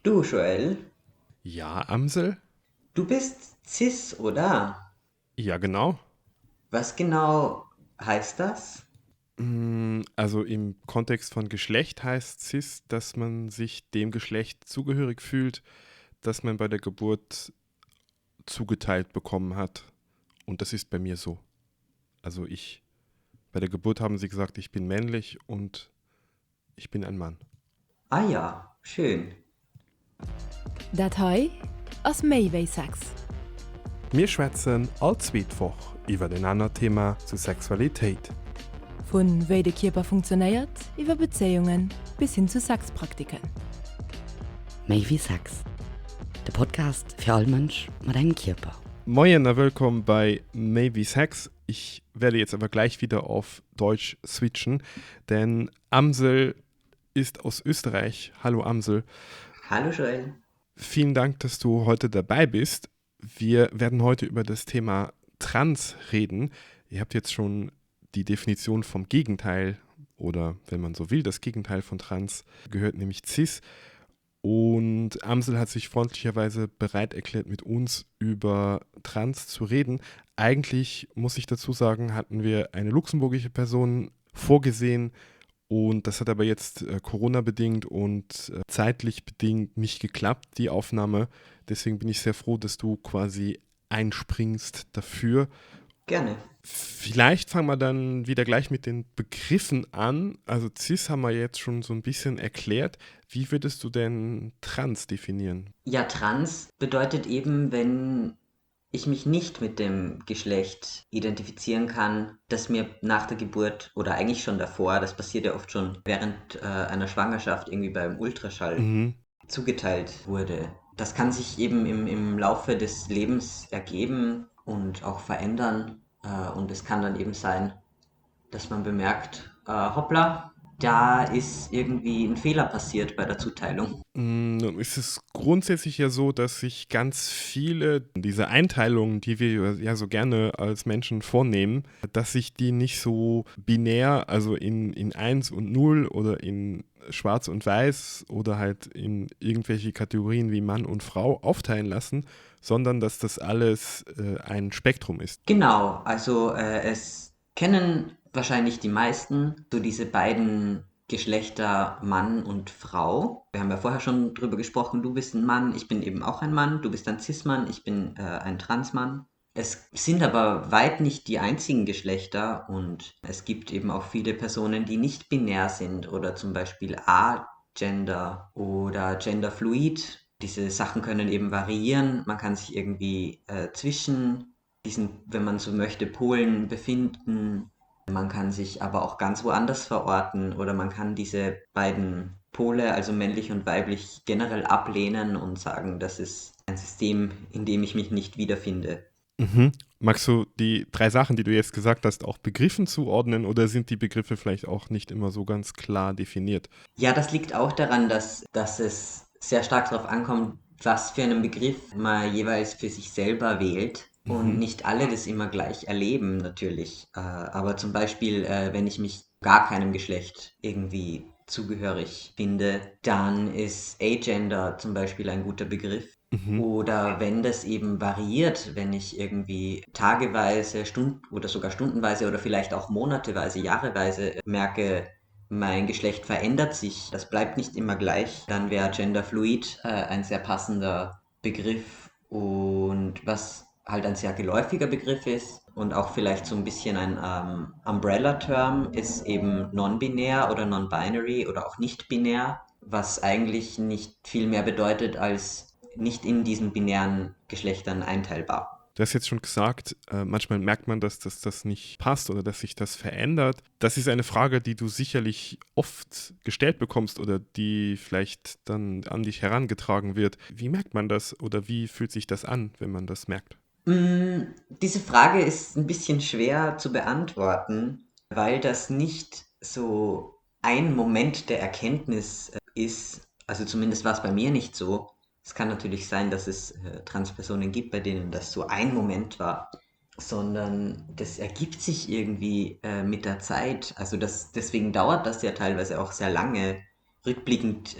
Du, Joel, Ja, Amsel? du bist cis, oder? Ja, genau. Was genau heißt das? Also im Kontext von Geschlecht heißt cis, dass man sich dem Geschlecht zugehörig fühlt, das man bei der Geburt zugeteilt bekommen hat. Und das ist bei mir so. Also bei der Geburt haben sie gesagt, ich bin männlich und ich bin ein Mann. Ah ja, schön. Dat hei ass méiwéi Sex. Wir schwätzen allzweetwoch über den anderen Thema zu Sexualität. Vun wéi de Kierper funktionéiert, iwwer Bezeungen bis hin zu Sexpraktiken. Maybe Sex. Der Podcast für all Mensch mit einem Körper. Moin und willkommen bei Maybe Sex. Ich werde jetzt aber gleich wieder auf Deutsch switchen, denn Amsel ist aus Österreich. Hallo Amsel. Hallo, Joel. Vielen Dank, dass du heute dabei bist. Wir werden heute über das Thema Trans reden. Ihr habt jetzt schon die Definition vom Gegenteil oder, wenn man so will, das Gegenteil von Trans gehört, nämlich Cis. Und Amsel hat sich freundlicherweise bereit erklärt, mit uns über Trans zu reden. Eigentlich, muss ich dazu sagen, hatten wir eine luxemburgische Person vorgesehen und das hat aber jetzt Corona-bedingt und zeitlich bedingt nicht geklappt, die Aufnahme. Deswegen bin ich sehr froh, dass du quasi einspringst dafür. Gerne. Vielleicht fangen wir dann wieder gleich mit den Begriffen an. Also Cis haben wir jetzt schon so ein bisschen erklärt. Wie würdest du denn Trans definieren? Ja, trans bedeutet eben, wenn ich mich nicht mit dem Geschlecht identifizieren kann, das mir nach der Geburt oder eigentlich schon davor, das passiert ja oft schon während einer Schwangerschaft irgendwie beim Ultraschall Mhm. zugeteilt wurde. Das kann sich eben im Laufe des Lebens ergeben und auch verändern. Und es kann dann eben sein, dass man bemerkt, hoppla, da ist irgendwie ein Fehler passiert bei der Zuteilung. Nun ist es grundsätzlich ja so, dass sich ganz viele dieser Einteilungen, die wir ja so gerne als Menschen vornehmen, dass sich die nicht so binär, also in 1 und 0 oder in Schwarz und Weiß oder halt in irgendwelche Kategorien wie Mann und Frau aufteilen lassen, sondern dass das alles ein Spektrum ist. Genau, also es kennen wahrscheinlich die meisten so diese beiden Geschlechter Mann und Frau. Wir haben ja vorher schon drüber gesprochen, du bist ein Mann, ich bin eben auch ein Mann, du bist ein Cis-Mann, ich bin ein Transmann. Es sind aber weit nicht die einzigen Geschlechter und es gibt eben auch viele Personen, die nicht binär sind oder zum Beispiel agender oder genderfluid. Diese Sachen können eben variieren. Man kann sich irgendwie zwischen diesen, wenn man so möchte, Polen befinden. Man kann sich aber auch ganz woanders verorten oder man kann diese beiden Pole, also männlich und weiblich, generell ablehnen und sagen, das ist ein System, in dem ich mich nicht wiederfinde. Mhm. Magst du die 3 Sachen, die du jetzt gesagt hast, auch Begriffen zuordnen oder sind die Begriffe vielleicht auch nicht immer so ganz klar definiert? Ja, das liegt auch daran, dass es sehr stark darauf ankommt, was für einen Begriff man jeweils für sich selber wählt. Und Mhm. nicht alle das immer gleich erleben, natürlich. Aber zum Beispiel, wenn ich mich gar keinem Geschlecht irgendwie zugehörig finde, dann ist Agender zum Beispiel ein guter Begriff. Mhm. Oder wenn das eben variiert, wenn ich irgendwie tageweise, oder sogar stundenweise oder vielleicht auch monateweise, jahreweise merke, mein Geschlecht verändert sich, das bleibt nicht immer gleich, dann wäre genderfluid ein sehr passender Begriff und was halt ein sehr geläufiger Begriff ist und auch vielleicht so ein bisschen ein Umbrella-Term ist eben non-binär oder non-binary oder auch nicht-binär, was eigentlich nicht viel mehr bedeutet als nicht in diesen binären Geschlechtern einteilbar. Du hast jetzt schon gesagt, manchmal merkt man, dass das nicht passt oder dass sich das verändert. Das ist eine Frage, die du sicherlich oft gestellt bekommst oder die vielleicht dann an dich herangetragen wird. Wie merkt man das oder wie fühlt sich das an, wenn man das merkt? Diese Frage ist ein bisschen schwer zu beantworten, weil das nicht so ein Moment der Erkenntnis ist. Also zumindest war es bei mir nicht so. Es kann natürlich sein, dass es Transpersonen gibt, bei denen das so ein Moment war, sondern das ergibt sich irgendwie mit der Zeit. Also deswegen dauert das ja teilweise auch sehr lange, rückblickend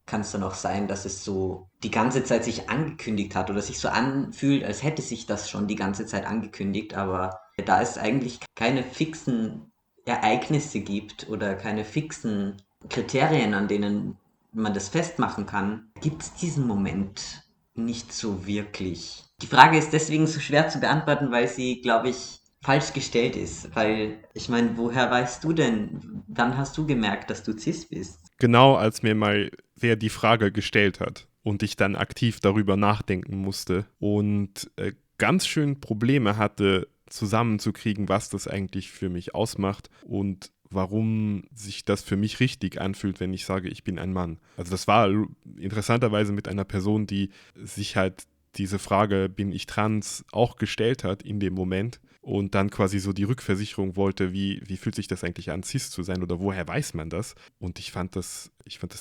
kann es dann auch sein, dass es so die ganze Zeit sich angekündigt hat oder sich so anfühlt, als hätte sich das schon die ganze Zeit angekündigt, aber da es eigentlich keine fixen Ereignisse gibt oder keine fixen Kriterien, an denen man das festmachen kann, gibt es diesen Moment nicht so wirklich. Die Frage ist deswegen so schwer zu beantworten, weil sie, glaube ich, falsch gestellt ist. Weil, ich meine, woher weißt du denn, wann hast du gemerkt, dass du cis bist? Genau als mir mal wer die Frage gestellt hat und ich dann aktiv darüber nachdenken musste und ganz schön Probleme hatte, zusammenzukriegen, was das eigentlich für mich ausmacht und warum sich das für mich richtig anfühlt, wenn ich sage, ich bin ein Mann. Also das war interessanterweise mit einer Person, die sich halt diese Frage, bin ich trans, auch gestellt hat in dem Moment und dann quasi so die Rückversicherung wollte, wie fühlt sich das eigentlich an, cis zu sein oder woher weiß man das? Und ich fand das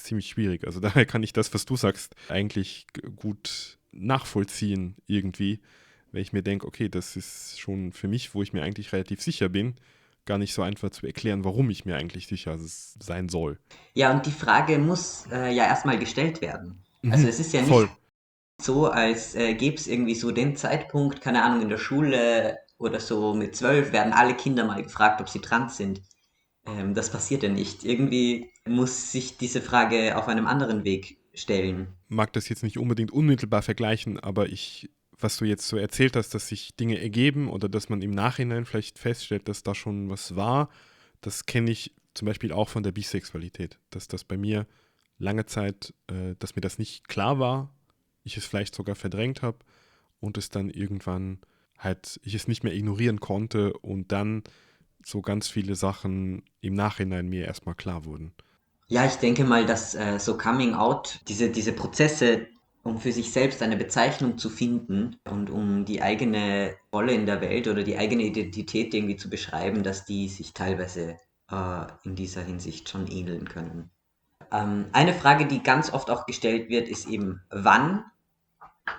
ziemlich schwierig. Also daher kann ich das, was du sagst, eigentlich gut nachvollziehen irgendwie, wenn ich mir denke, okay, das ist schon für mich, wo ich mir eigentlich relativ sicher bin, gar nicht so einfach zu erklären, warum ich mir eigentlich sicher sein soll. Ja, und die Frage muss ja erstmal gestellt werden. Also es ist ja nicht Voll. so, als gäbe es irgendwie so den Zeitpunkt, keine Ahnung, in der Schule oder so mit 12 werden alle Kinder mal gefragt, ob sie trans sind. Das passiert ja nicht. Irgendwie muss sich diese Frage auf einem anderen Weg stellen. Mag das jetzt nicht unbedingt unmittelbar vergleichen, aber was du jetzt so erzählt hast, dass sich Dinge ergeben oder dass man im Nachhinein vielleicht feststellt, dass da schon was war, das kenne ich zum Beispiel auch von der Bisexualität, dass das bei mir lange Zeit, dass mir das nicht klar war, ich es vielleicht sogar verdrängt habe und es dann irgendwann halt, ich es nicht mehr ignorieren konnte und dann so ganz viele Sachen im Nachhinein mir erstmal klar wurden. Ja, ich denke mal, dass so Coming Out, diese Prozesse, um für sich selbst eine Bezeichnung zu finden und um die eigene Rolle in der Welt oder die eigene Identität irgendwie zu beschreiben, dass die sich teilweise in dieser Hinsicht schon ähneln können. Eine Frage, die ganz oft auch gestellt wird, ist eben, wann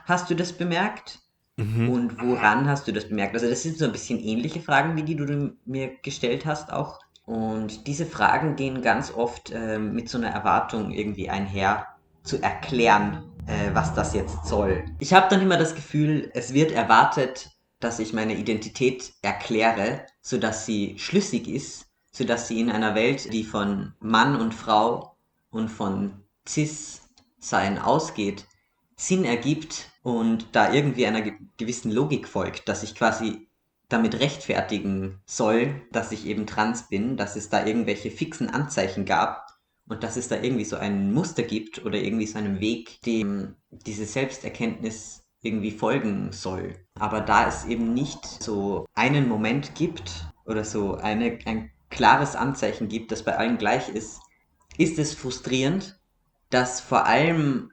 hast du das bemerkt? Und woran hast du das bemerkt? Also das sind so ein bisschen ähnliche Fragen, wie die du mir gestellt hast auch. Und diese Fragen gehen ganz oft mit so einer Erwartung irgendwie einher, zu erklären, was das jetzt soll. Ich habe dann immer das Gefühl, es wird erwartet, dass ich meine Identität erkläre, sodass sie schlüssig ist, sodass sie in einer Welt, die von Mann und Frau und von Cis-Sein ausgeht, Sinn ergibt und da irgendwie einer gewissen Logik folgt, dass ich quasi damit rechtfertigen soll, dass ich eben trans bin, dass es da irgendwelche fixen Anzeichen gab und dass es da irgendwie so ein Muster gibt oder irgendwie so einen Weg, dem diese Selbsterkenntnis irgendwie folgen soll. Aber da es eben nicht so einen Moment gibt oder so ein klares Anzeichen gibt, das bei allen gleich ist es frustrierend, dass vor allem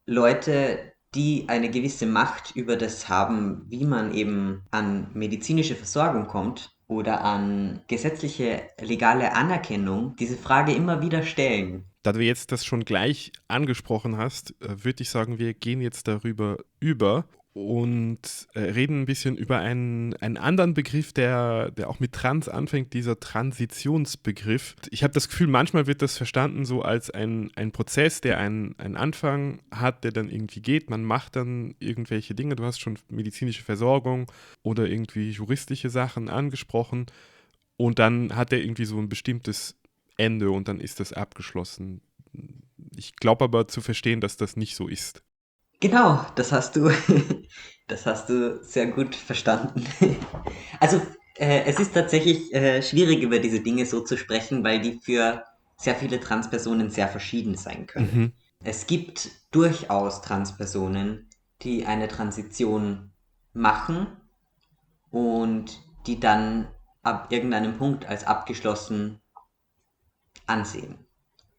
Leute, die eine gewisse Macht über das haben, wie man eben an medizinische Versorgung kommt oder an gesetzliche legale Anerkennung, diese Frage immer wieder stellen. Da du jetzt das schon gleich angesprochen hast, würde ich sagen, wir gehen jetzt darüber über und reden ein bisschen über einen anderen Begriff, der auch mit Trans anfängt, dieser Transitionsbegriff. Ich habe das Gefühl, manchmal wird das verstanden so als ein Prozess, der einen Anfang hat, der dann irgendwie geht. Man macht dann irgendwelche Dinge, du hast schon medizinische Versorgung oder irgendwie juristische Sachen angesprochen und dann hat er irgendwie so ein bestimmtes Ende und dann ist das abgeschlossen. Ich glaube aber zu verstehen, dass das nicht so ist. Genau, das hast du sehr gut verstanden. Also, es ist tatsächlich schwierig, über diese Dinge so zu sprechen, weil die für sehr viele Transpersonen sehr verschieden sein können. Es gibt durchaus Transpersonen, die eine Transition machen und die dann ab irgendeinem Punkt als abgeschlossen ansehen.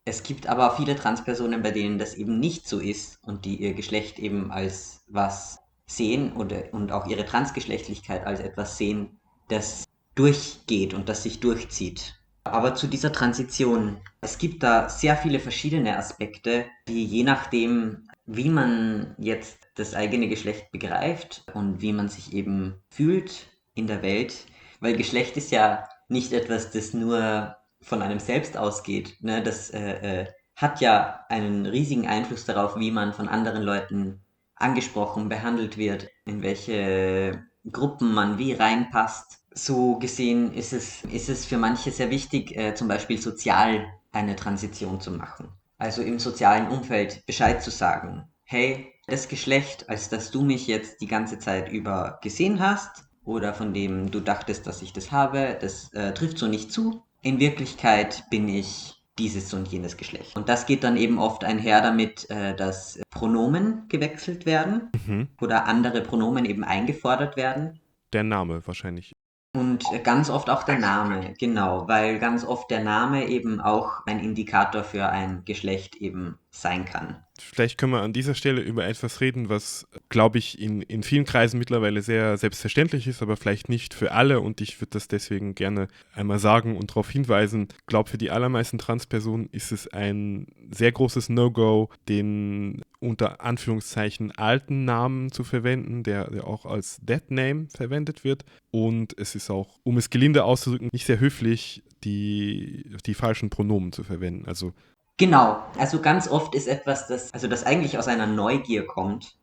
Es gibt aber auch viele Transpersonen, bei denen das eben nicht so ist und die ihr Geschlecht eben als was sehen und auch ihre Transgeschlechtlichkeit als etwas sehen, das durchgeht und das sich durchzieht. Aber zu dieser Transition, es gibt da sehr viele verschiedene Aspekte, die je nachdem, wie man jetzt das eigene Geschlecht begreift und wie man sich eben fühlt in der Welt, weil Geschlecht ist ja nicht etwas, das nur von einem selbst ausgeht. Ne? Das hat ja einen riesigen Einfluss darauf, wie man von anderen Leuten angesprochen, behandelt wird, in welche Gruppen man wie reinpasst. So gesehen ist es für manche sehr wichtig, zum Beispiel sozial eine Transition zu machen. Also im sozialen Umfeld Bescheid zu sagen. Hey, das Geschlecht, als das du mich jetzt die ganze Zeit über gesehen hast oder von dem du dachtest, dass ich das habe, das trifft so nicht zu. In Wirklichkeit bin ich dieses und jenes Geschlecht. Und das geht dann eben oft einher damit, dass Pronomen gewechselt werden Mhm. oder andere Pronomen eben eingefordert werden. Der Name wahrscheinlich. Und ganz oft auch der Name, genau, weil ganz oft der Name eben auch ein Indikator für ein Geschlecht eben sein kann. Vielleicht können wir an dieser Stelle über etwas reden, was, glaube ich, in vielen Kreisen mittlerweile sehr selbstverständlich ist, aber vielleicht nicht für alle. Und ich würde das deswegen gerne einmal sagen und darauf hinweisen. Ich glaube, für die allermeisten Transpersonen ist es ein sehr großes No-Go, den unter Anführungszeichen alten Namen zu verwenden, der auch als Dead Name verwendet wird. Und es ist auch, um es gelinde auszudrücken, nicht sehr höflich, die falschen Pronomen zu verwenden. Also Genau, also ganz oft ist etwas, das eigentlich aus einer Neugier kommt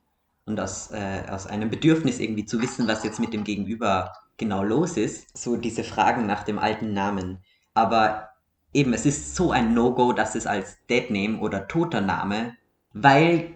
und aus einem Bedürfnis irgendwie zu wissen, was jetzt mit dem Gegenüber genau los ist, so diese Fragen nach dem alten Namen. Aber eben, es ist so ein No-Go, dass es als Deadname oder toter Name, weil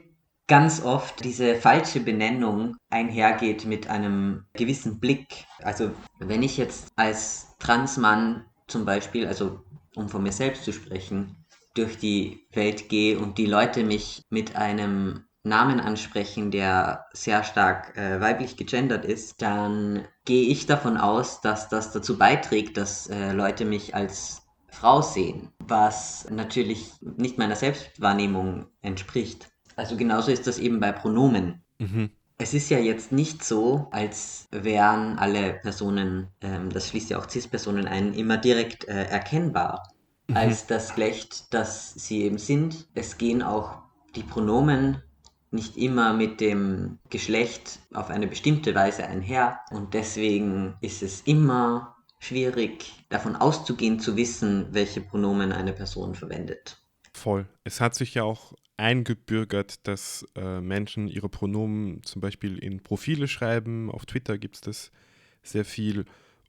ganz oft diese falsche Benennung einhergeht mit einem gewissen Blick. Also wenn ich jetzt als Transmann zum Beispiel, also um von mir selbst zu sprechen, durch die Welt gehe und die Leute mich mit einem Namen ansprechen, der sehr stark weiblich gegendert ist, dann gehe ich davon aus, dass das dazu beiträgt, dass Leute mich als Frau sehen, was natürlich nicht meiner Selbstwahrnehmung entspricht. Also genauso ist das eben bei Pronomen. mhm. Es ist ja jetzt nicht so, als wären alle Personen, das schließt ja auch Cis-Personen ein, immer direkt erkennbar als das Geschlecht, das sie eben sind. Es gehen auch die Pronomen nicht immer mit dem Geschlecht auf eine bestimmte Weise einher und deswegen ist es immer schwierig davon auszugehen, zu wissen, welche Pronomen eine Person verwendet. Voll. Es hat sich ja auch eingebürgert, dass Menschen ihre Pronomen zum Beispiel in Profile schreiben. Auf Twitter gibt es das sehr viel.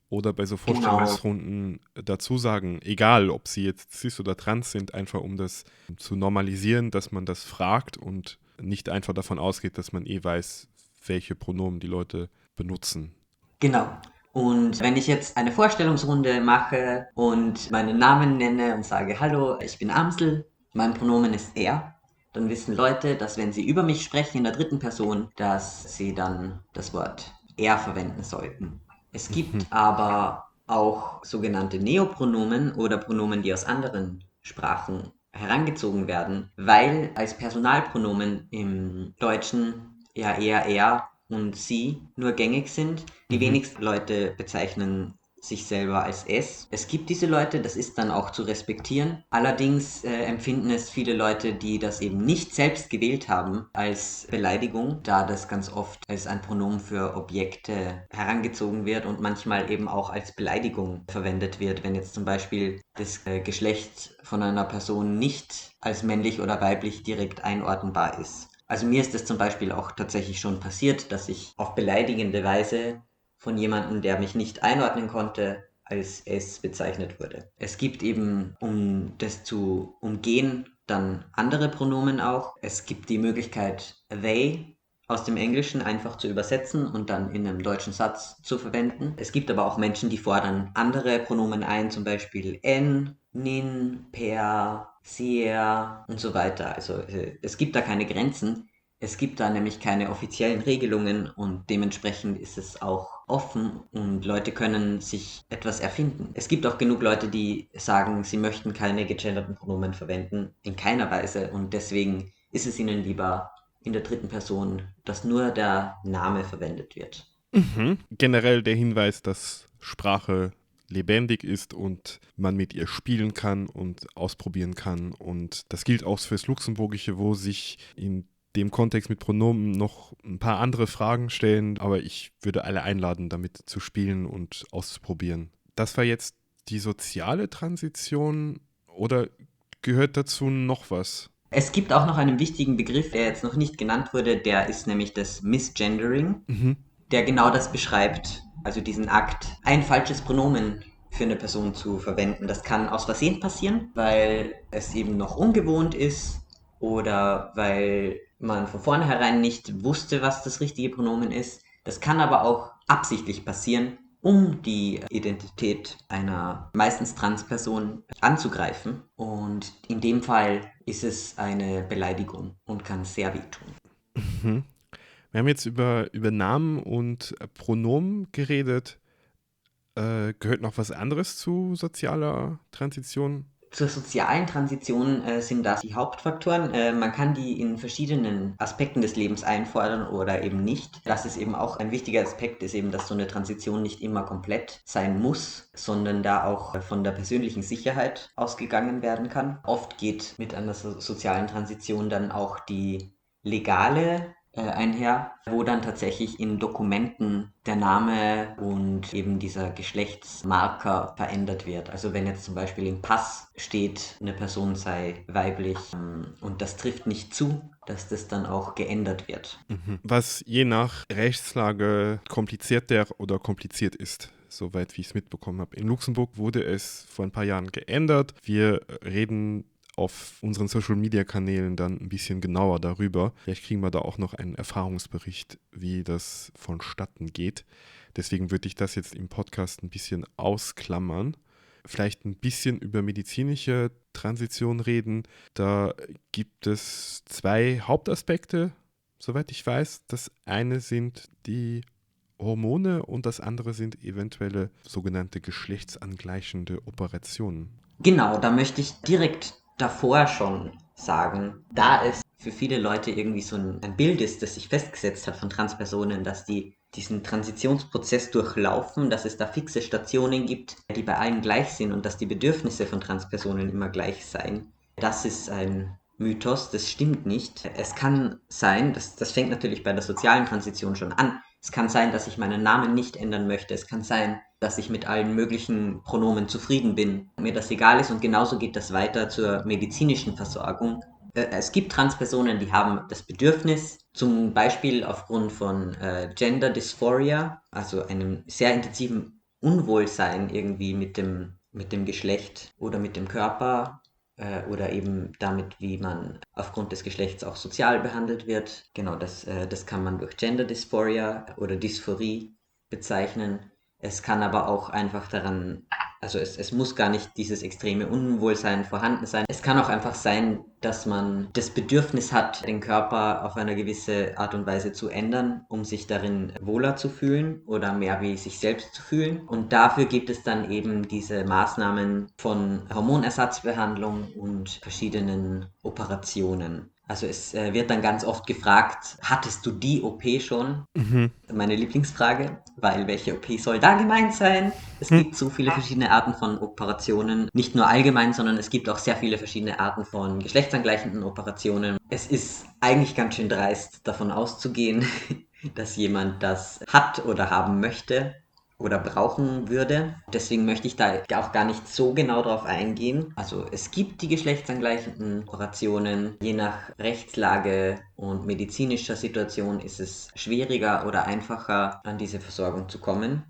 Oder bei so Genau. Vorstellungsrunden dazu sagen, egal ob sie jetzt cis oder trans sind, einfach um das zu normalisieren, dass man das fragt und nicht einfach davon ausgeht, dass man weiß, welche Pronomen die Leute benutzen. Genau. Und wenn ich jetzt eine Vorstellungsrunde mache und meinen Namen nenne und sage, hallo, ich bin Amsel, mein Pronomen ist er, dann wissen Leute, dass wenn sie über mich sprechen in der dritten Person, dass sie dann das Wort er verwenden sollten. Es gibt aber auch sogenannte Neopronomen oder Pronomen, die aus anderen Sprachen herangezogen werden, weil als Personalpronomen im Deutschen ja eher er und sie nur gängig sind. Die wenigsten Leute bezeichnen sich selber als es. Es gibt diese Leute, das ist dann auch zu respektieren. Allerdings empfinden es viele Leute, die das eben nicht selbst gewählt haben, als Beleidigung, da das ganz oft als ein Pronomen für Objekte herangezogen wird und manchmal eben auch als Beleidigung verwendet wird, wenn jetzt zum Beispiel das Geschlecht von einer Person nicht als männlich oder weiblich direkt einordnbar ist. Also mir ist es zum Beispiel auch tatsächlich schon passiert, dass ich auf beleidigende Weise von jemandem, der mich nicht einordnen konnte, als es bezeichnet wurde. Es gibt eben, um das zu umgehen, dann andere Pronomen auch. Es gibt die Möglichkeit, they aus dem Englischen einfach zu übersetzen und dann in einem deutschen Satz zu verwenden. Es gibt aber auch Menschen, die fordern andere Pronomen ein, zum Beispiel en, nin, per, sehr und so weiter. Also es gibt da keine Grenzen. Es gibt da nämlich keine offiziellen Regelungen und dementsprechend ist es auch offen und Leute können sich etwas erfinden. Es gibt auch genug Leute, die sagen, sie möchten keine gegenderten Pronomen verwenden, in keiner Weise, und deswegen ist es ihnen lieber in der dritten Person, dass nur der Name verwendet wird. Generell der Hinweis, dass Sprache lebendig ist und man mit ihr spielen kann und ausprobieren kann. Und das gilt auch fürs Luxemburgische, wo sich in dem Kontext mit Pronomen noch ein paar andere Fragen stellen. Aber ich würde alle einladen, damit zu spielen und auszuprobieren. Das war jetzt die soziale Transition. Oder gehört dazu noch was? Es gibt auch noch einen wichtigen Begriff, der jetzt noch nicht genannt wurde, der ist nämlich das Misgendering, der genau das beschreibt, also diesen Akt, ein falsches Pronomen für eine Person zu verwenden. Das kann aus Versehen passieren, weil es eben noch ungewohnt ist oder weil man von vornherein nicht wusste, was das richtige Pronomen ist. Das kann aber auch absichtlich passieren, um die Identität einer meistens Transperson anzugreifen. Und in dem Fall ist es eine Beleidigung und kann sehr wehtun. Mhm. Wir haben jetzt über Namen und Pronomen geredet. Gehört noch was anderes zu sozialer Transition? Zur sozialen Transition sind das die Hauptfaktoren. Man kann die in verschiedenen Aspekten des Lebens einfordern oder eben nicht. Das ist eben auch ein wichtiger Aspekt, ist eben, dass so eine Transition nicht immer komplett sein muss, sondern da auch von der persönlichen Sicherheit ausgegangen werden kann. Oft geht mit einer sozialen Transition dann auch die legale einher, wo dann tatsächlich in Dokumenten der Name und eben dieser Geschlechtsmarker verändert wird. Also wenn jetzt zum Beispiel im Pass steht, eine Person sei weiblich und das trifft nicht zu, dass das dann auch geändert wird. Was je nach Rechtslage komplizierter oder kompliziert ist, soweit wie ich es mitbekommen habe. In Luxemburg wurde es vor ein paar Jahren geändert. Wir reden auf unseren Social-Media-Kanälen dann ein bisschen genauer darüber. Vielleicht kriegen wir da auch noch einen Erfahrungsbericht, wie das vonstatten geht. Deswegen würde ich das jetzt im Podcast ein bisschen ausklammern. Vielleicht ein bisschen über medizinische Transition reden. Da gibt es 2 Hauptaspekte, soweit ich weiß. Das eine sind die Hormone und das andere sind eventuelle sogenannte geschlechtsangleichende Operationen. Genau, da möchte ich direkt davor schon sagen, da es für viele Leute irgendwie so ein Bild ist, das sich festgesetzt hat von Transpersonen, dass die diesen Transitionsprozess durchlaufen, dass es da fixe Stationen gibt, die bei allen gleich sind und dass die Bedürfnisse von Transpersonen immer gleich seien. Das ist ein Mythos, das stimmt nicht. Es kann sein, das fängt natürlich bei der sozialen Transition schon an, es kann sein, dass ich meinen Namen nicht ändern möchte. Es kann sein, dass ich mit allen möglichen Pronomen zufrieden bin, mir das egal ist und genauso geht das weiter zur medizinischen Versorgung. Es gibt Transpersonen, die haben das Bedürfnis, zum Beispiel aufgrund von Gender Dysphoria, also einem sehr intensiven Unwohlsein irgendwie mit dem Geschlecht oder mit dem Körper oder eben damit, wie man aufgrund des Geschlechts auch sozial behandelt wird. Genau, das kann man durch Gender Dysphoria oder Dysphorie bezeichnen. Es kann aber auch einfach daran, also es muss gar nicht dieses extreme Unwohlsein vorhanden sein. Es kann auch einfach sein, dass man das Bedürfnis hat, den Körper auf eine gewisse Art und Weise zu ändern, um sich darin wohler zu fühlen oder mehr wie sich selbst zu fühlen. Und dafür gibt es dann eben diese Maßnahmen von Hormonersatzbehandlung und verschiedenen Operationen. Also es wird dann ganz oft gefragt, hattest du die OP schon? Meine Lieblingsfrage, weil welche OP soll da gemeint sein? Es gibt so viele verschiedene Arten von Operationen, nicht nur allgemein, sondern es gibt auch sehr viele verschiedene Arten von geschlechtsangleichenden Operationen. Es ist eigentlich ganz schön dreist, davon auszugehen, dass jemand das hat oder haben möchte oder brauchen würde. Deswegen möchte ich da auch gar nicht so genau drauf eingehen. Also es gibt die geschlechtsangleichenden Operationen. Je nach Rechtslage und medizinischer Situation ist es schwieriger oder einfacher, an diese Versorgung zu kommen.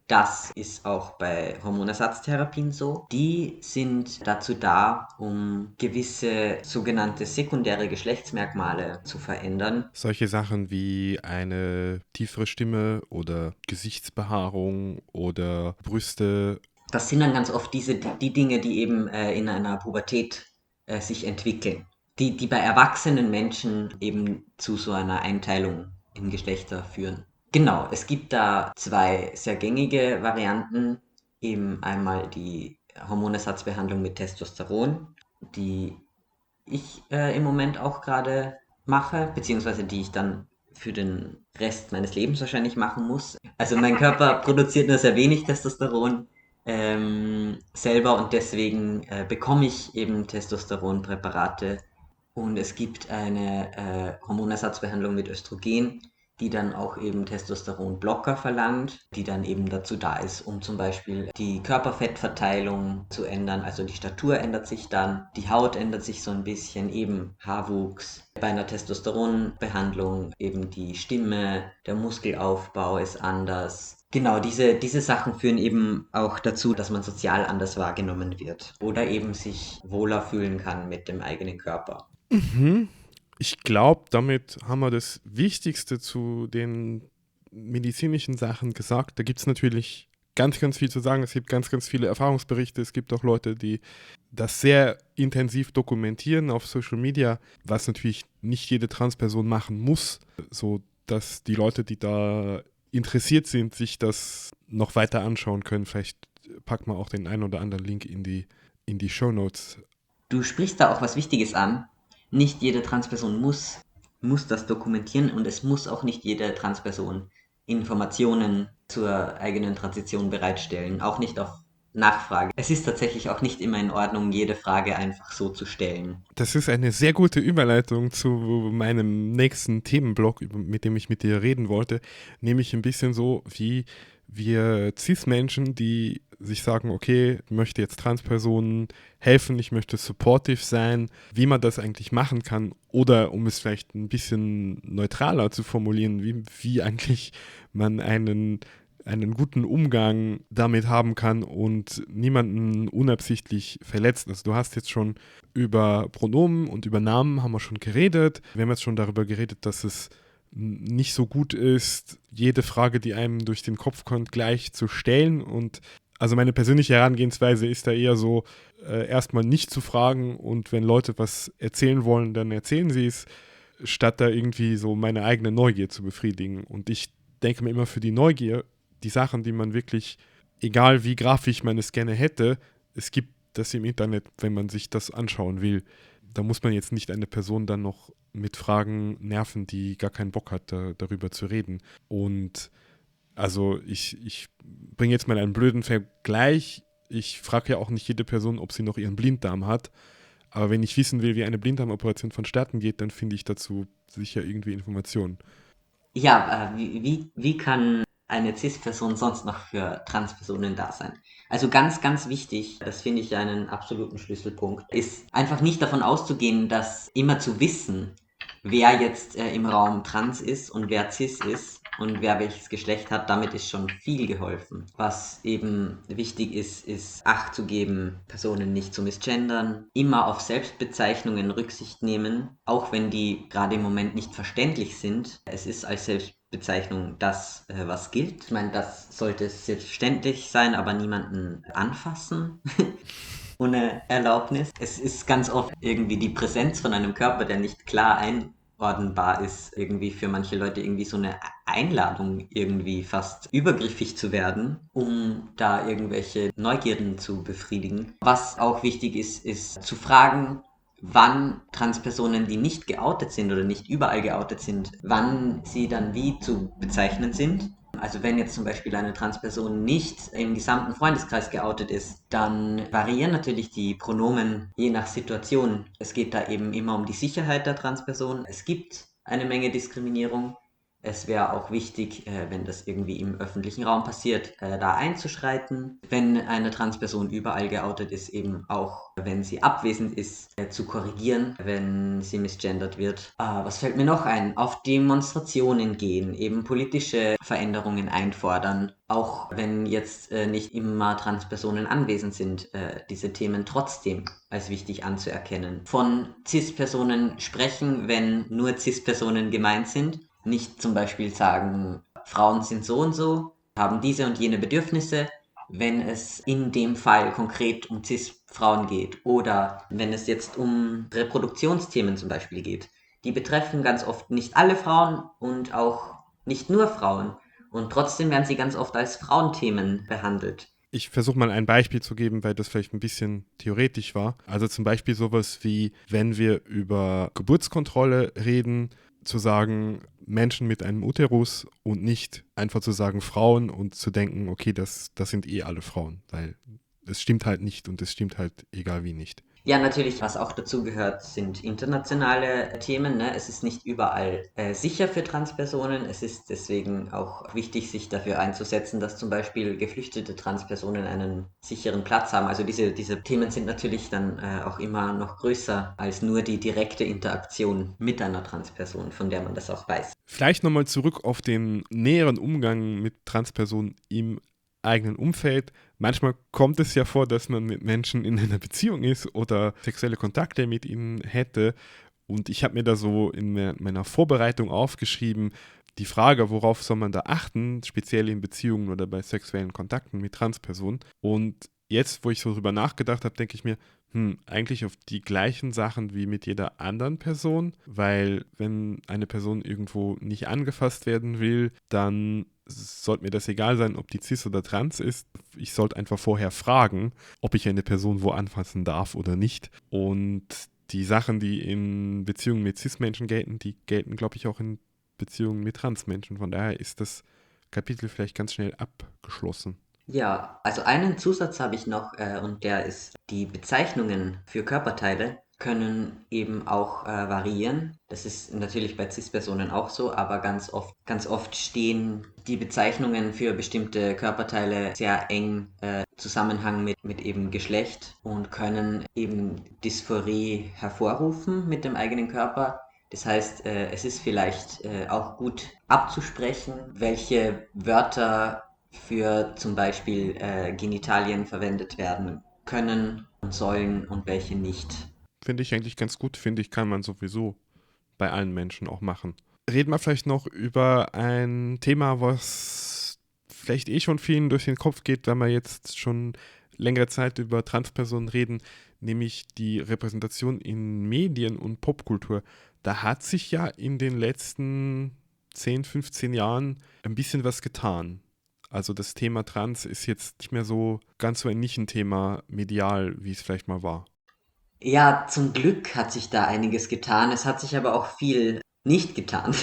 Das ist auch bei Hormonersatztherapien so. Die sind dazu da, um gewisse sogenannte sekundäre Geschlechtsmerkmale zu verändern. Solche Sachen wie eine tiefere Stimme oder Gesichtsbehaarung oder Brüste. Das sind dann ganz oft die Dinge, die eben in einer Pubertät sich entwickeln. Die bei erwachsenen Menschen eben zu so einer Einteilung in Geschlechter führen. Genau, es gibt da 2 sehr gängige Varianten. Eben einmal die Hormonersatzbehandlung mit Testosteron, die ich im Moment auch gerade mache, beziehungsweise die ich dann für den Rest meines Lebens wahrscheinlich machen muss. Also mein Körper produziert nur sehr wenig Testosteron selber und deswegen bekomme ich eben Testosteronpräparate und es gibt eine Hormonersatzbehandlung mit Östrogen, die dann auch eben Testosteronblocker verlangt, die dann eben dazu da ist, um zum Beispiel die Körperfettverteilung zu ändern. Also die Statur ändert sich dann, die Haut ändert sich so ein bisschen, eben Haarwuchs. Bei einer Testosteronbehandlung eben die Stimme, der Muskelaufbau ist anders. Genau, diese Sachen führen eben auch dazu, dass man sozial anders wahrgenommen wird oder eben sich wohler fühlen kann mit dem eigenen Körper. Mhm. Ich glaube, damit haben wir das Wichtigste zu den medizinischen Sachen gesagt. Da gibt es natürlich ganz, ganz viel zu sagen. Es gibt ganz, ganz viele Erfahrungsberichte. Es gibt auch Leute, die das sehr intensiv dokumentieren auf Social Media, was natürlich nicht jede Transperson machen muss, so dass die Leute, die da interessiert sind, sich das noch weiter anschauen können. Vielleicht packt man auch den einen oder anderen Link in die Shownotes. Du sprichst da auch was Wichtiges an. Nicht jede Transperson muss das dokumentieren und es muss auch nicht jede Transperson Informationen zur eigenen Transition bereitstellen, auch nicht auf Nachfrage. Es ist tatsächlich auch nicht immer in Ordnung, jede Frage einfach so zu stellen. Das ist eine sehr gute Überleitung zu meinem nächsten Themenblock, mit dem ich mit dir reden wollte, nämlich ein bisschen so wie wir Cis-Menschen, die sich sagen, okay, ich möchte jetzt Transpersonen helfen, ich möchte supportive sein, wie man das eigentlich machen kann oder um es vielleicht ein bisschen neutraler zu formulieren, wie eigentlich man einen guten Umgang damit haben kann und niemanden unabsichtlich verletzt. Also du hast jetzt schon über Pronomen und über Namen haben wir schon geredet. Wir haben jetzt schon darüber geredet, dass es nicht so gut ist, jede Frage, die einem durch den Kopf kommt, gleich zu stellen. Und also meine persönliche Herangehensweise ist da eher so, erstmal nicht zu fragen und wenn Leute was erzählen wollen, dann erzählen sie es, statt da irgendwie so meine eigene Neugier zu befriedigen. Und ich denke mir immer, für die Neugier, die Sachen, die man wirklich, egal wie grafisch man es gerne hätte, es gibt das im Internet, wenn man sich das anschauen will. Da muss man jetzt nicht eine Person dann noch mit Fragen nerven, die gar keinen Bock hat, darüber zu reden. Und also ich bringe jetzt mal einen blöden Vergleich. Ich frage ja auch nicht jede Person, ob sie noch ihren Blinddarm hat. Aber wenn ich wissen will, wie eine Blinddarmoperation vonstatten geht, dann finde ich dazu sicher irgendwie Informationen. Ja, wie kann eine Cis-Person sonst noch für Transpersonen da sein? Also ganz, ganz wichtig, das finde ich einen absoluten Schlüsselpunkt, ist einfach nicht davon auszugehen, dass immer zu wissen, wer jetzt im Raum trans ist und wer cis ist und wer welches Geschlecht hat, damit ist schon viel geholfen. Was eben wichtig ist Acht zu geben, Personen nicht zu misgendern, immer auf Selbstbezeichnungen Rücksicht nehmen, auch wenn die gerade im Moment nicht verständlich sind. Es ist als Selbstbezeichnung das, was gilt. Ich meine, das sollte selbstverständlich sein, aber niemanden anfassen. Ohne Erlaubnis. Es ist ganz oft irgendwie die Präsenz von einem Körper, der nicht klar einordnbar ist, irgendwie für manche Leute irgendwie so eine Einladung, irgendwie fast übergriffig zu werden, um da irgendwelche Neugierden zu befriedigen. Was auch wichtig ist zu fragen, wann Transpersonen, die nicht geoutet sind oder nicht überall geoutet sind, wann sie dann wie zu bezeichnen sind. Also wenn jetzt zum Beispiel eine Transperson nicht im gesamten Freundeskreis geoutet ist, dann variieren natürlich die Pronomen je nach Situation. Es geht da eben immer um die Sicherheit der Transperson. Es gibt eine Menge Diskriminierung. Es wäre auch wichtig, wenn das irgendwie im öffentlichen Raum passiert, da einzuschreiten. Wenn eine Transperson überall geoutet ist, eben auch, wenn sie abwesend ist, zu korrigieren, wenn sie misgendert wird. Was fällt mir noch ein? Auf Demonstrationen gehen, eben politische Veränderungen einfordern. Auch wenn jetzt nicht immer Transpersonen anwesend sind, diese Themen trotzdem als wichtig anzuerkennen. Von Cis-Personen sprechen, wenn nur Cis-Personen gemeint sind. Nicht zum Beispiel sagen, Frauen sind so und so, haben diese und jene Bedürfnisse, wenn es in dem Fall konkret um Cis-Frauen geht oder wenn es jetzt um Reproduktionsthemen zum Beispiel geht. Die betreffen ganz oft nicht alle Frauen und auch nicht nur Frauen und trotzdem werden sie ganz oft als Frauenthemen behandelt. Ich versuche mal ein Beispiel zu geben, weil das vielleicht ein bisschen theoretisch war. Also zum Beispiel sowas wie, wenn wir über Geburtskontrolle reden, zu sagen, Menschen mit einem Uterus und nicht einfach zu sagen Frauen und zu denken, okay, das sind eh alle Frauen, weil es stimmt halt nicht und es stimmt halt egal wie nicht. Ja, natürlich, was auch dazu gehört, sind internationale Themen. Ne? Es ist nicht überall sicher für Transpersonen. Es ist deswegen auch wichtig, sich dafür einzusetzen, dass zum Beispiel geflüchtete Transpersonen einen sicheren Platz haben. Also diese Themen sind natürlich dann auch immer noch größer als nur die direkte Interaktion mit einer Transperson, von der man das auch weiß. Vielleicht nochmal zurück auf den näheren Umgang mit Transpersonen im eigenen Umfeld. Manchmal kommt es ja vor, dass man mit Menschen in einer Beziehung ist oder sexuelle Kontakte mit ihnen hätte. Und ich habe mir da so in meiner Vorbereitung aufgeschrieben, die Frage, worauf soll man da achten, speziell in Beziehungen oder bei sexuellen Kontakten mit Transpersonen. Und jetzt, wo ich so drüber nachgedacht habe, denke ich mir, eigentlich auf die gleichen Sachen wie mit jeder anderen Person, weil wenn eine Person irgendwo nicht angefasst werden will, dann sollte mir das egal sein, ob die cis oder trans ist. Ich sollte einfach vorher fragen, ob ich eine Person wo anfassen darf oder nicht. Und die Sachen, die in Beziehungen mit Cis-Menschen gelten, die gelten, glaube ich, auch in Beziehungen mit Trans-Menschen. Von daher ist das Kapitel vielleicht ganz schnell abgeschlossen. Ja, also einen Zusatz habe ich noch und der ist, die Bezeichnungen für Körperteile können eben auch variieren. Das ist natürlich bei Cis-Personen auch so, aber ganz oft stehen die Bezeichnungen für bestimmte Körperteile sehr eng Zusammenhang mit eben Geschlecht und können eben Dysphorie hervorrufen mit dem eigenen Körper. Das heißt, es ist vielleicht auch gut abzusprechen, welche Wörter für zum Beispiel Genitalien verwendet werden können und sollen und welche nicht. Finde ich eigentlich ganz gut, finde ich, kann man sowieso bei allen Menschen auch machen. Reden wir vielleicht noch über ein Thema, was vielleicht schon vielen durch den Kopf geht, wenn wir jetzt schon längere Zeit über Transpersonen reden, nämlich die Repräsentation in Medien und Popkultur. Da hat sich ja in den letzten 10, 15 Jahren ein bisschen was getan. Also das Thema Trans ist jetzt nicht mehr so ganz so ein Nischenthema medial, wie es vielleicht mal war. Ja, zum Glück hat sich da einiges getan. Es hat sich aber auch viel nicht getan.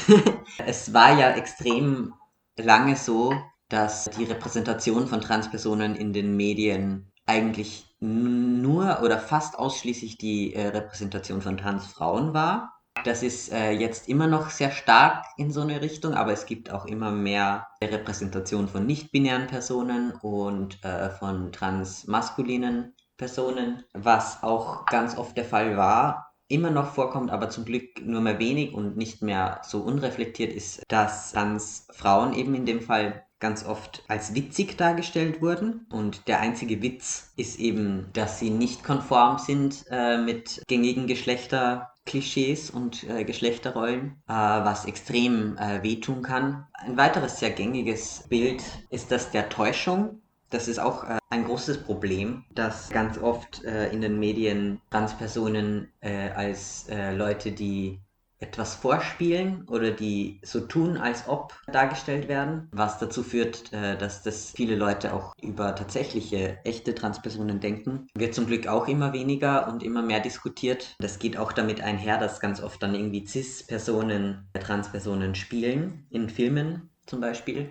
Es war ja extrem lange so, dass die Repräsentation von Transpersonen in den Medien eigentlich nur oder fast ausschließlich die Repräsentation von Transfrauen war. Das ist jetzt immer noch sehr stark in so eine Richtung, aber es gibt auch immer mehr Repräsentation von nicht-binären Personen und von transmaskulinen Personen, was auch ganz oft der Fall war, immer noch vorkommt, aber zum Glück nur mehr wenig und nicht mehr so unreflektiert ist, dass Transfrauen eben in dem Fall ganz oft als witzig dargestellt wurden. Und der einzige Witz ist eben, dass sie nicht konform sind mit gängigen Geschlechterklischees und Geschlechterrollen, was extrem wehtun kann. Ein weiteres sehr gängiges Bild ist das der Täuschung. Das ist auch ein großes Problem, dass ganz oft in den Medien Transpersonen als Leute, die etwas vorspielen oder die so tun, als ob dargestellt werden, was dazu führt, dass das viele Leute auch über tatsächliche, echte Transpersonen denken. Wird zum Glück auch immer weniger und immer mehr diskutiert. Das geht auch damit einher, dass ganz oft dann irgendwie Cis-Personen Transpersonen spielen in Filmen zum Beispiel.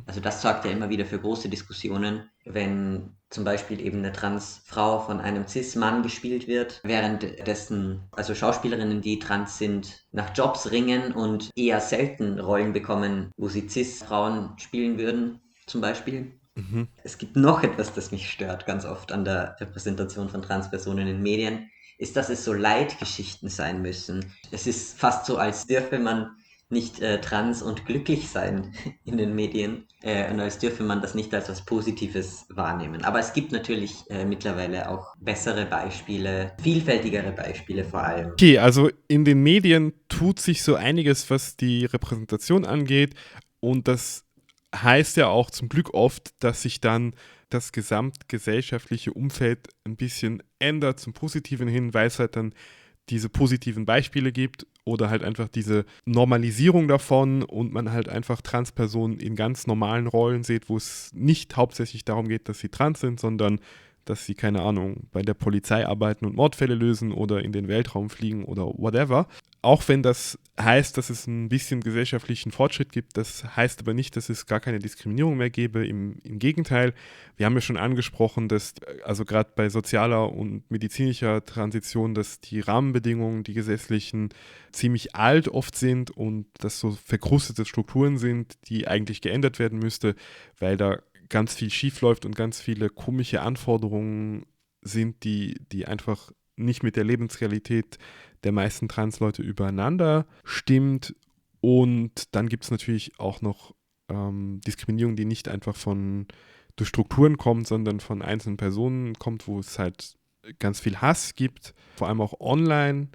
Also das sorgt ja immer wieder für große Diskussionen, wenn zum Beispiel eben eine Transfrau von einem Cis-Mann gespielt wird, währenddessen also Schauspielerinnen, die trans sind, nach Jobs ringen und eher selten Rollen bekommen, wo sie Cis-Frauen spielen würden, zum Beispiel. Es gibt noch etwas, das mich stört, ganz oft an der Repräsentation von Transpersonen in Medien, ist, dass es so Leitgeschichten sein müssen. Es ist fast so, als dürfe man nicht trans und glücklich sein in den Medien und als dürfe man das nicht als was Positives wahrnehmen. Aber es gibt natürlich mittlerweile auch bessere Beispiele, vielfältigere Beispiele vor allem. Okay, also in den Medien tut sich so einiges, was die Repräsentation angeht, und das heißt ja auch zum Glück oft, dass sich dann das gesamtgesellschaftliche Umfeld ein bisschen ändert zum Positiven hin, weil es halt dann diese positiven Beispiele gibt oder halt einfach diese Normalisierung davon und man halt einfach Transpersonen in ganz normalen Rollen sieht, wo es nicht hauptsächlich darum geht, dass sie trans sind, sondern dass sie, keine Ahnung, bei der Polizei arbeiten und Mordfälle lösen oder in den Weltraum fliegen oder whatever. Auch wenn das heißt, dass es ein bisschen gesellschaftlichen Fortschritt gibt, das heißt aber nicht, dass es gar keine Diskriminierung mehr gäbe. Im Gegenteil, wir haben ja schon angesprochen, dass also gerade bei sozialer und medizinischer Transition, dass die Rahmenbedingungen, die gesetzlichen, ziemlich alt oft sind und dass so verkrustete Strukturen sind, die eigentlich geändert werden müsste, weil da ganz viel schief läuft und ganz viele komische Anforderungen sind, die einfach nicht mit der Lebensrealität der meisten Transleute übereinander stimmt. Und dann gibt es natürlich auch noch Diskriminierung, die nicht einfach durch Strukturen kommt, sondern von einzelnen Personen kommt, wo es halt ganz viel Hass gibt, vor allem auch online.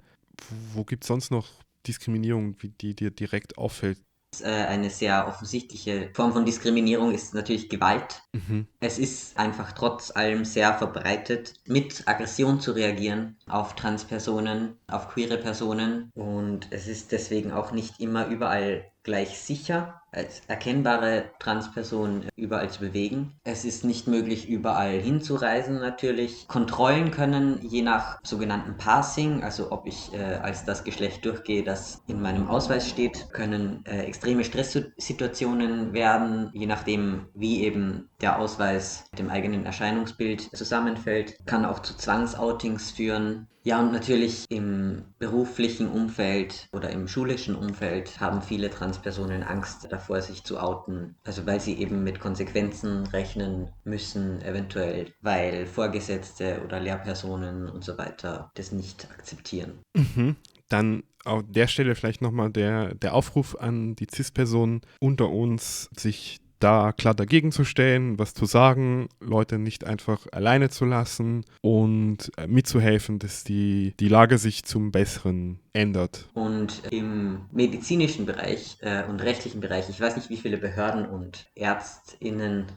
Wo gibt es sonst noch Diskriminierung, die dir direkt auffällt? Eine sehr offensichtliche Form von Diskriminierung ist natürlich Gewalt. Mhm. Es ist einfach trotz allem sehr verbreitet, mit Aggression zu reagieren auf Transpersonen, auf queere Personen. Und es ist deswegen auch nicht immer überall gleich sicher, als erkennbare Transperson überall zu bewegen. Es ist nicht möglich, überall hinzureisen natürlich. Kontrollen können je nach sogenannten Passing, also ob ich als das Geschlecht durchgehe, das in meinem Ausweis steht, können extreme Stresssituationen werden, je nachdem, wie eben der Ausweis mit dem eigenen Erscheinungsbild zusammenfällt. Kann auch zu Zwangsoutings führen. Ja, und natürlich im beruflichen Umfeld oder im schulischen Umfeld haben viele Transpersonen Angst davor, sich zu outen. Also weil sie eben mit Konsequenzen rechnen müssen, eventuell, weil Vorgesetzte oder Lehrpersonen und so weiter das nicht akzeptieren. Mhm. Dann an der Stelle vielleicht nochmal der Aufruf an die CIS-Personen unter uns, sich da klar dagegen zu stellen, was zu sagen, Leute nicht einfach alleine zu lassen und mitzuhelfen, dass die Lage sich zum Besseren ändert. Und im medizinischen Bereich und rechtlichen Bereich, ich weiß nicht, wie viele Behörden und ÄrztInnen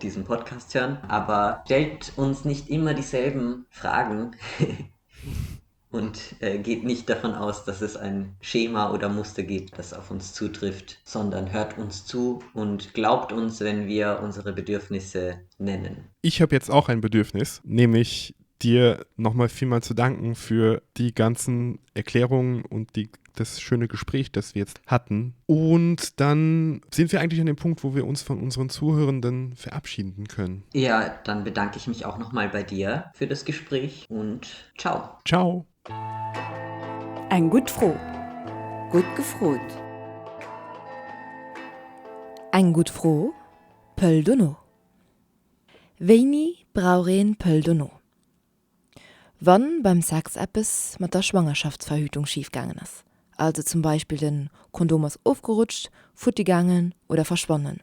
diesen Podcast hören, aber stellt uns nicht immer dieselben Fragen und geht nicht davon aus, dass es ein Schema oder Muster gibt, das auf uns zutrifft, sondern hört uns zu und glaubt uns, wenn wir unsere Bedürfnisse nennen. Ich habe jetzt auch ein Bedürfnis, nämlich dir nochmal vielmal zu danken für die ganzen Erklärungen und das schöne Gespräch, das wir jetzt hatten. Und dann sind wir eigentlich an dem Punkt, wo wir uns von unseren Zuhörenden verabschieden können. Ja, dann bedanke ich mich auch nochmal bei dir für das Gespräch und ciao. Ciao. Ein gut froh. Gut gefroht. Ein gut froh. Pëll donno. Weini brauchen Pëll donno. Wann beim Sex etwas mit der Schwangerschaftsverhütung schiefgegangen ist, also zum Beispiel den Kondom ist aufgerutscht, futtigegangen oder verschwunden,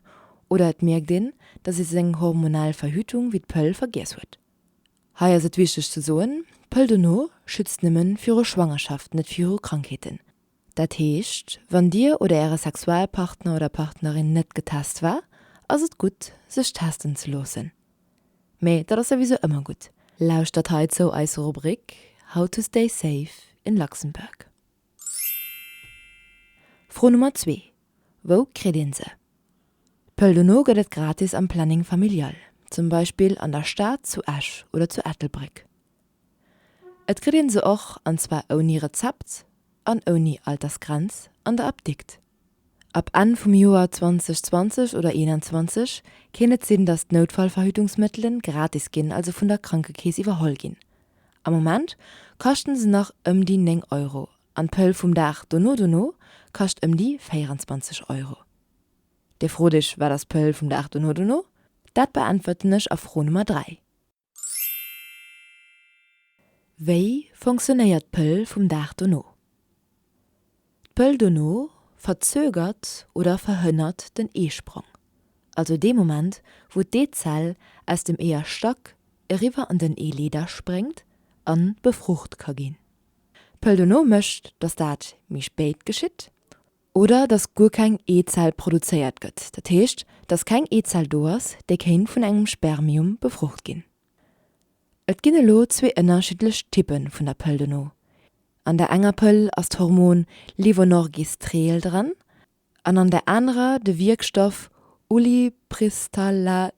oder et merkt den, dass es seine hormonale Verhütung wie Pëll vergessen wird. Hier ist es wichtig zu sagen, Pëll donno schützt nimmen für ihre Schwangerschaft, nicht für ihre Krankheiten. Das heißt, wenn dir oder ihre Sexualpartner oder Partnerin nicht getestet war, ist es gut, sich testen zu lassen. Aber das ist sowieso immer gut. Lauscht das heute so als Rubrik How to Stay Safe in Luxemburg. Frage Nummer 2. Wo kriegen Sie? Pëll donno geht es gratis am Planning familial, zum Beispiel an der Stadt zu Asch oder zu Ettelbrück. Et kriegen Sie auch an zwar ohne Rezept, an ohne Altersgrenz an der Abdikt. Ab an vom Jahr 2020 oder 2021 können Sie das Notfallverhütungsmittel gratis gehen, also von der Krankenkasse überholt gehen. Am Moment kosten sie noch die 9 Euro. An Pëll vom Dach donno kostet die 24 Euro. Der fragt dich, war das Pëll vom Dach donno? Das beantworte ich auf Frage Nummer 3. Wie funktioniert Pëll vom Dach donno? Pëll donno verzögert oder verhindert den Eisprung. Also dem Moment, wo die Zelle aus dem Eierstock rüber an den E-Leder springt und befrucht kann gehen. Pëll donno möchte, dass das mehr spät geschieht oder dass gar kein E-Zell produziert wird. Das heißt, dass kein E-Zell da ist, der kann von einem Spermium befrucht gehen. Es gibt zwei unterschiedliche Typen von der Pëll donno. An der einen Pëll ist das Hormon Levonorgestrel dran, und an der anderen der Wirkstoff Ulipristalacet.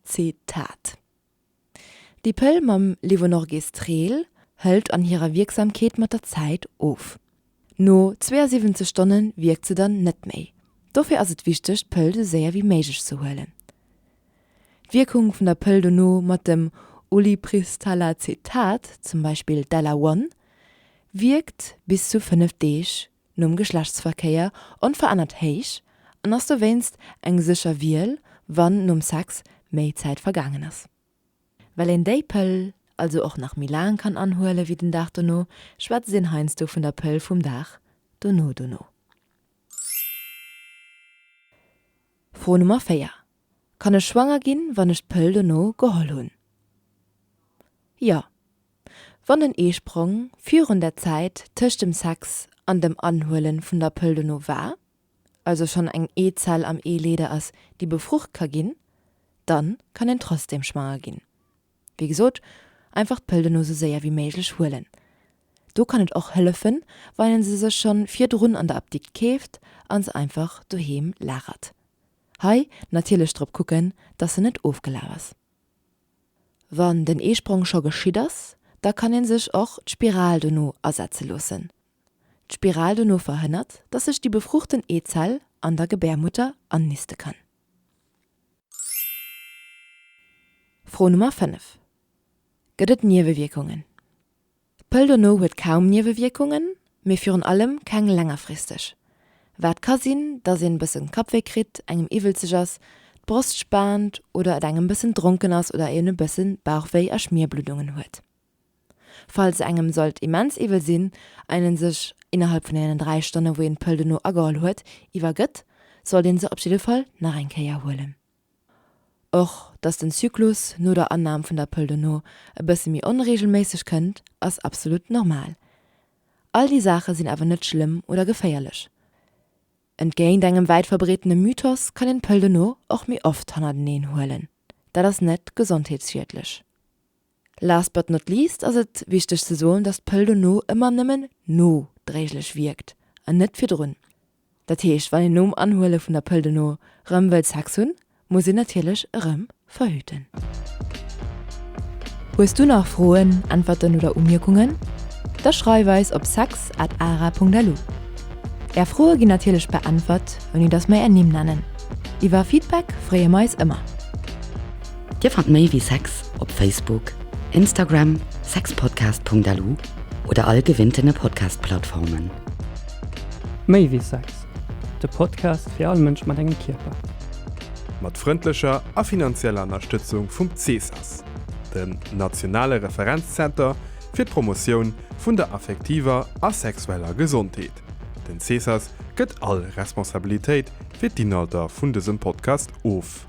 Die Pill mam Levonorgestrel hält an ihrer Wirksamkeit mit der Zeit auf. No 72 Stunden wirkt sie dann nicht mehr. Dafür ist es wichtig, die Pill sehr wie möglich zu holen. Die Wirkung von der Pill Dono mit dem Ulipristalacet, zum Beispiel Dalawan, wirkt bis zu 5 Tage nach Geschlechtsverkehr und verändert heisch, und als du weinst, ein sicher Wiel, wann nach Sex mehr Zeit vergangen ist. Weil in der Pill also auch nach Milan kann anholen wie den Dach Dono, schwätzt den Heinz du von der Pill vom Dach Dono. Froh Nummer 4. Kann ich schwanger gehen, wenn ich Pill Dono geholt habe? Ja. Wenn ein Eisprung führend der Zeit zwischen dem Sex und dem Anholen von der Pill Dono war, also schon ein E-Zell am E-Leder ist, die befrucht kann gehen, dann kann er trotzdem schwanger gehen. Wie gesagt, einfach die Pill Dono so sehr wie möglich holen. Du kann es auch helfen, weil sie sich schon 4 Runden an der Aptik kauft und sie einfach daheim lagert. Hei, natürlich drauf gucken, dass sie nicht aufgelaufen ist. Wenn den Eisprung schon geschieht ist, da kann ihn sich auch die Spiraldono ersetzen lassen. Die Spiraldono verhindert, dass sich die befruchteten E-Zell an der Gebärmutter annisten kann. Froh Nummer 5. Gibt es Nebenwirkungen? Pill Dono hat kaum Nebenwirkungen, mir führen allem kein längerfristig. Was kann sein, dass ihr ein bisschen Kopfweh kriegt, einem übelst ist, die Brust spannt oder einem ein bisschen trunken ist oder ein bisschen Bauchweh und Schmierblutungen hat. Falls einem sollt immens übel sein, einen sich innerhalb von den 3 Stunden, wo ihr Pill Dono angeholt hat, übergeht, soll den sie auf jeden Fall nach ein Kehr holen. Auch, dass den Zyklus nur der Annahme von der Pill Dono ein bisschen mehr unregelmäßig könnt, ist absolut normal. All die Sachen sind aber nicht schlimm oder gefährlich. Entgegen deinem weit verbreiteten Mythos kann den Pill Dono auch mehr oft hinter den Nähen holen. Das ist nicht gesundheitsschädlich. Last but not least ist es wichtig zu sagen, dass Pill Dono immer nur dräglich wirkt und nicht für drin. Das heißt, wenn ihr nur Anholen von der Pill Dono will Sex haben, muss ich natürlich verhüten. Hast du noch Fragen, Antworten oder Umwirkungen? Das schreibe ich auf sax@ara.lu. Fragen gehen natürlich beantwortet, wenn ihr das mehr ernehmen nennen. Über Feedback freuen wir uns immer. Ihr findet mehr wie Sex auf Facebook, Instagram, sexpodcast.lu oder all gewinntene Podcast-Plattformen. Mehr wie Sex, der Podcast für alle Menschen mit einem Körper. Mit freundlicher und finanzieller Unterstützung vom CESAS, dem Nationale Referenzzentrum für die Promotion von der affektiver und sexueller Gesundheit. Den CESAS geht alle Responsabilität für die Inhalte von diesem Podcast auf.